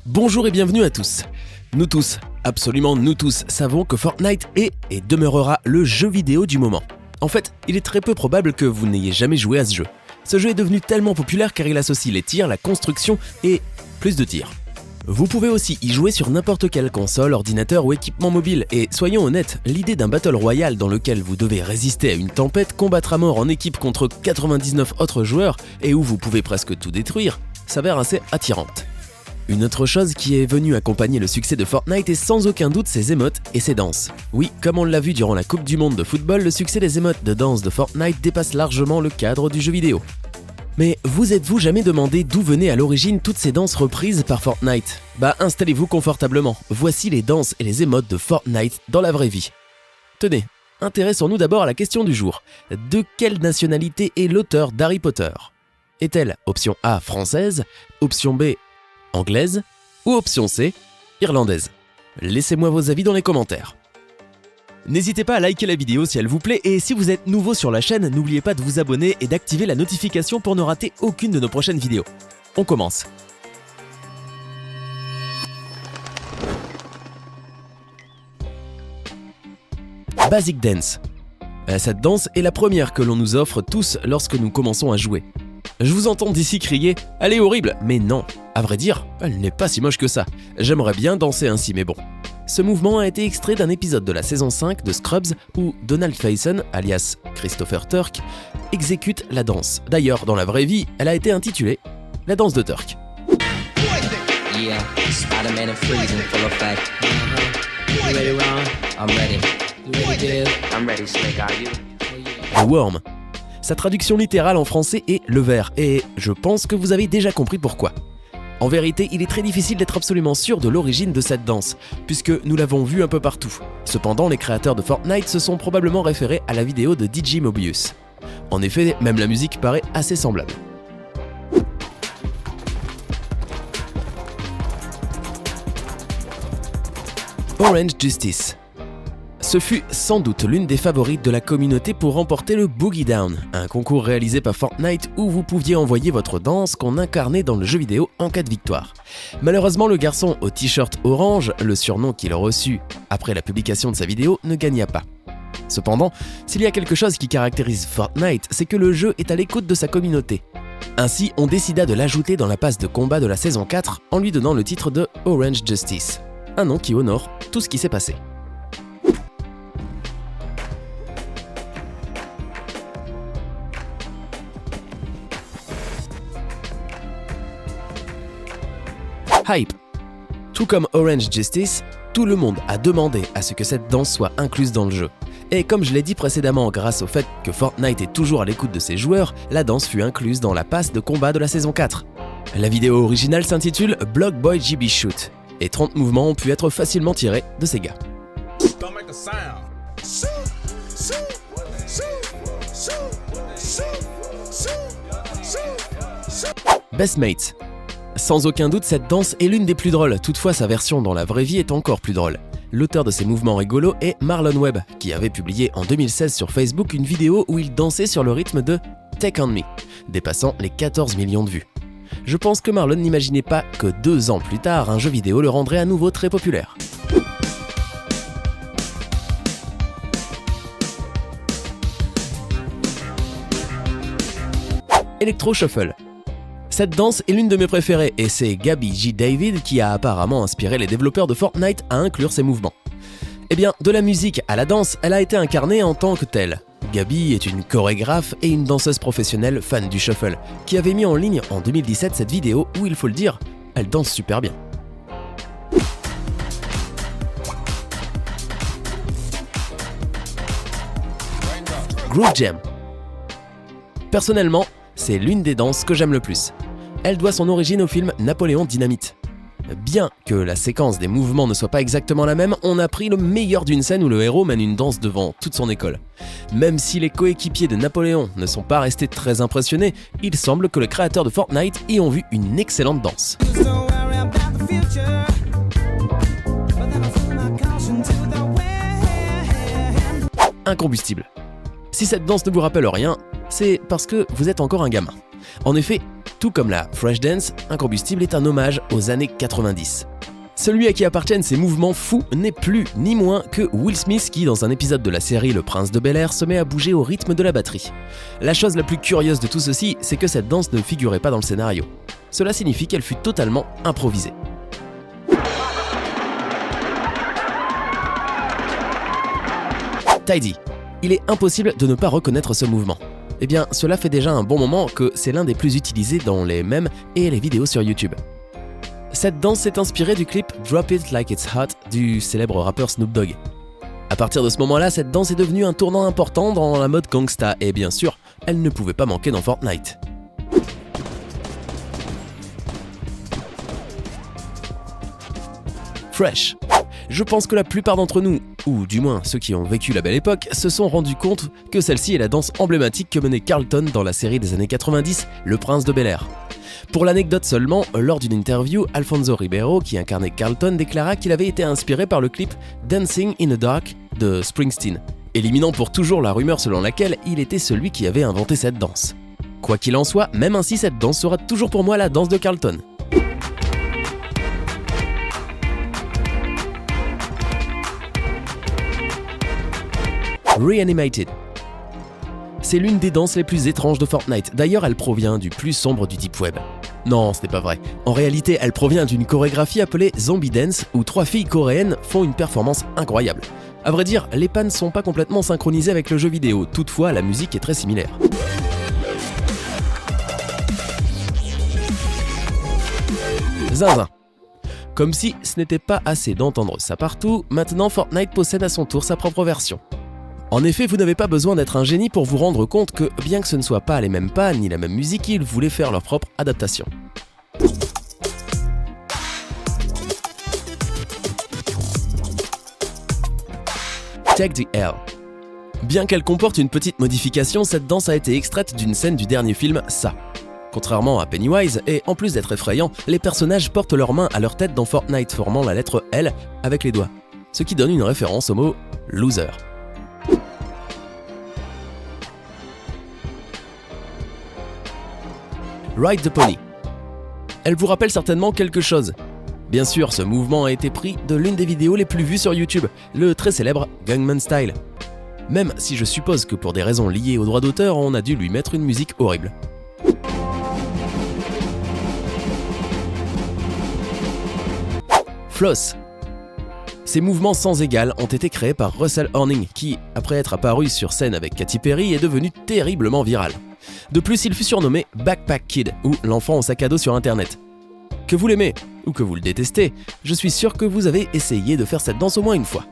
Bonjour et bienvenue à tous. Nous tous, absolument nous tous, savons que Fortnite est et demeurera le jeu vidéo du moment. En fait, il est très peu probable que vous n'ayez jamais joué à ce jeu. Ce jeu est devenu tellement populaire car il associe les tirs, la construction et plus de tirs. Vous pouvez aussi y jouer sur n'importe quelle console, ordinateur ou équipement mobile, et soyons honnêtes, l'idée d'un Battle Royale dans lequel vous devez résister à une tempête, combattre à mort en équipe contre 99 autres joueurs et où vous pouvez presque tout détruire, s'avère assez attirante. Une autre chose qui est venue accompagner le succès de Fortnite est sans aucun doute ses émotes et ses danses. Oui, comme on l'a vu durant la Coupe du Monde de football, le succès des émotes de danse de Fortnite dépasse largement le cadre du jeu vidéo. Mais vous êtes-vous jamais demandé d'où venaient à l'origine toutes ces danses reprises par Fortnite ? Installez-vous confortablement, voici les danses et les émotes de Fortnite dans la vraie vie. Tenez, intéressons-nous d'abord à la question du jour. De quelle nationalité est l'auteur d'Harry Potter ? Est-elle option A française, option B anglaise ou option C, irlandaise? Laissez-moi vos avis dans les commentaires. N'hésitez pas à liker la vidéo si elle vous plaît et si vous êtes nouveau sur la chaîne, n'oubliez pas de vous abonner et d'activer la notification pour ne rater aucune de nos prochaines vidéos. On commence. Basic Dance. Cette danse est la première que l'on nous offre tous lorsque nous commençons à jouer. Je vous entends d'ici crier « Elle est horrible !» Mais non, à vrai dire, elle n'est pas si moche que ça. J'aimerais bien danser ainsi, mais bon. Ce mouvement a été extrait d'un épisode de la saison 5 de Scrubs où Donald Faison, alias Christopher Turk, exécute la danse. D'ailleurs, dans la vraie vie, elle a été intitulée « La danse de Turk ». Yeah, Spider-Man and Freeze in full effect. You ready, Ron? I'm ready. You ready, Dave? I'm ready, Slick, are you? The Worm. Sa traduction littérale en français est « le ver » et je pense que vous avez déjà compris pourquoi. En vérité, il est très difficile d'être absolument sûr de l'origine de cette danse, puisque nous l'avons vue un peu partout. Cependant, les créateurs de Fortnite se sont probablement référés à la vidéo de DJ Mobius. En effet, même la musique paraît assez semblable. Orange Justice. Ce fut sans doute l'une des favorites de la communauté pour remporter le Boogie Down, un concours réalisé par Fortnite où vous pouviez envoyer votre danse qu'on incarnait dans le jeu vidéo en cas de victoire. Malheureusement, le garçon au t-shirt orange, le surnom qu'il reçut après la publication de sa vidéo, ne gagna pas. Cependant, s'il y a quelque chose qui caractérise Fortnite, c'est que le jeu est à l'écoute de sa communauté. Ainsi, on décida de l'ajouter dans la passe de combat de la saison 4 en lui donnant le titre de Orange Justice, un nom qui honore tout ce qui s'est passé. Hype. Tout comme Orange Justice, tout le monde a demandé à ce que cette danse soit incluse dans le jeu. Et comme je l'ai dit précédemment, grâce au fait que Fortnite est toujours à l'écoute de ses joueurs, la danse fut incluse dans la passe de combat de la saison 4. La vidéo originale s'intitule Block Boy GB Shoot, et 30 mouvements ont pu être facilement tirés de ces gars. Best Mates. Sans aucun doute, cette danse est l'une des plus drôles, toutefois sa version dans la vraie vie est encore plus drôle. L'auteur de ces mouvements rigolos est Marlon Webb, qui avait publié en 2016 sur Facebook une vidéo où il dansait sur le rythme de Take On Me, dépassant les 14 millions de vues. Je pense que Marlon n'imaginait pas que 2 ans plus tard, un jeu vidéo le rendrait à nouveau très populaire. Electro Shuffle. Cette danse est l'une de mes préférées et c'est Gabby G. David qui a apparemment inspiré les développeurs de Fortnite à inclure ces mouvements. Eh bien, de la musique à la danse, elle a été incarnée en tant que telle. Gabby est une chorégraphe et une danseuse professionnelle fan du shuffle, qui avait mis en ligne en 2017 cette vidéo où, il faut le dire, elle danse super bien. Groove Jam. Personnellement, c'est l'une des danses que j'aime le plus. Elle doit son origine au film Napoléon Dynamite. Bien que la séquence des mouvements ne soit pas exactement la même, on a pris le meilleur d'une scène où le héros mène une danse devant toute son école. Même si les coéquipiers de Napoléon ne sont pas restés très impressionnés, il semble que les créateurs de Fortnite y ont vu une excellente danse. Incombustible. Si cette danse ne vous rappelle rien, c'est parce que vous êtes encore un gamin. En effet, Tout comme la Fresh Dance, Incombustible est un hommage aux années 90. Celui à qui appartiennent ces mouvements fous n'est plus ni moins que Will Smith qui, dans un épisode de la série Le Prince de Bel-Air, se met à bouger au rythme de la batterie. La chose la plus curieuse de tout ceci, c'est que cette danse ne figurait pas dans le scénario. Cela signifie qu'elle fut totalement improvisée. Tidy. Il est impossible de ne pas reconnaître ce mouvement. Eh bien, cela fait déjà un bon moment que c'est l'un des plus utilisés dans les mèmes et les vidéos sur YouTube. Cette danse s'est inspirée du clip Drop It Like It's Hot du célèbre rappeur Snoop Dogg. À partir de ce moment-là, cette danse est devenue un tournant important dans la mode gangsta et bien sûr, elle ne pouvait pas manquer dans Fortnite. Fresh. Je pense que la plupart d'entre nous, ou du moins ceux qui ont vécu la belle époque, se sont rendus compte que celle-ci est la danse emblématique que menait Carlton dans la série des années 90, Le Prince de Bel-Air. Pour l'anecdote seulement, lors d'une interview, Alfonso Ribeiro, qui incarnait Carlton, déclara qu'il avait été inspiré par le clip Dancing in the Dark de Springsteen, éliminant pour toujours la rumeur selon laquelle il était celui qui avait inventé cette danse. Quoi qu'il en soit, même ainsi, cette danse sera toujours pour moi la danse de Carlton. Reanimated. C'est l'une des danses les plus étranges de Fortnite. D'ailleurs, elle provient du plus sombre du Deep Web. Non, ce n'est pas vrai. En réalité, elle provient d'une chorégraphie appelée Zombie Dance, où 3 filles coréennes font une performance incroyable. À vrai dire, les pas ne sont pas complètement synchronisés avec le jeu vidéo, toutefois la musique est très similaire. Zinzin. Comme si ce n'était pas assez d'entendre ça partout, maintenant Fortnite possède à son tour sa propre version. En effet, vous n'avez pas besoin d'être un génie pour vous rendre compte que, bien que ce ne soit pas les mêmes pas ni la même musique, ils voulaient faire leur propre adaptation. Take the L. Bien qu'elle comporte une petite modification, cette danse a été extraite d'une scène du dernier film Ça. Contrairement à Pennywise, et en plus d'être effrayant, les personnages portent leurs mains à leur tête dans Fortnite, formant la lettre L avec les doigts, ce qui donne une référence au mot « loser ». Ride the Pony. Elle vous rappelle certainement quelque chose. Bien sûr, ce mouvement a été pris de l'une des vidéos les plus vues sur YouTube, le très célèbre Gangnam Style. Même si je suppose que pour des raisons liées aux droits d'auteur, on a dû lui mettre une musique horrible. Floss. Ces mouvements sans égal ont été créés par Russell Horning, qui, après être apparu sur scène avec Katy Perry, est devenu terriblement viral. De plus, il fut surnommé Backpack Kid, ou l'enfant au sac à dos sur internet. Que vous l'aimez, ou que vous le détestez, je suis sûr que vous avez essayé de faire cette danse au moins une fois.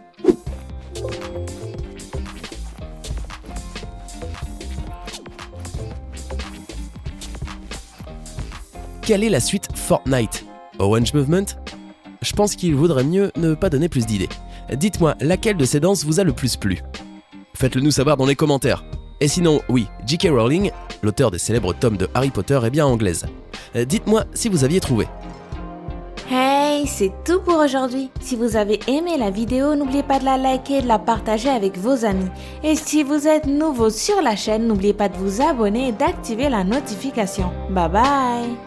Quelle est la suite Fortnite? Orange Movement? Je pense qu'il vaudrait mieux ne pas donner plus d'idées. Dites-moi, laquelle de ces danses vous a le plus plu? Faites-le nous savoir dans les commentaires. Et sinon, oui, J.K. Rowling, l'auteur des célèbres tomes de Harry Potter, est bien anglaise. Dites-moi si vous aviez trouvé. Hey, c'est tout pour aujourd'hui. Si vous avez aimé la vidéo, n'oubliez pas de la liker et de la partager avec vos amis. Et si vous êtes nouveau sur la chaîne, n'oubliez pas de vous abonner et d'activer la notification. Bye bye!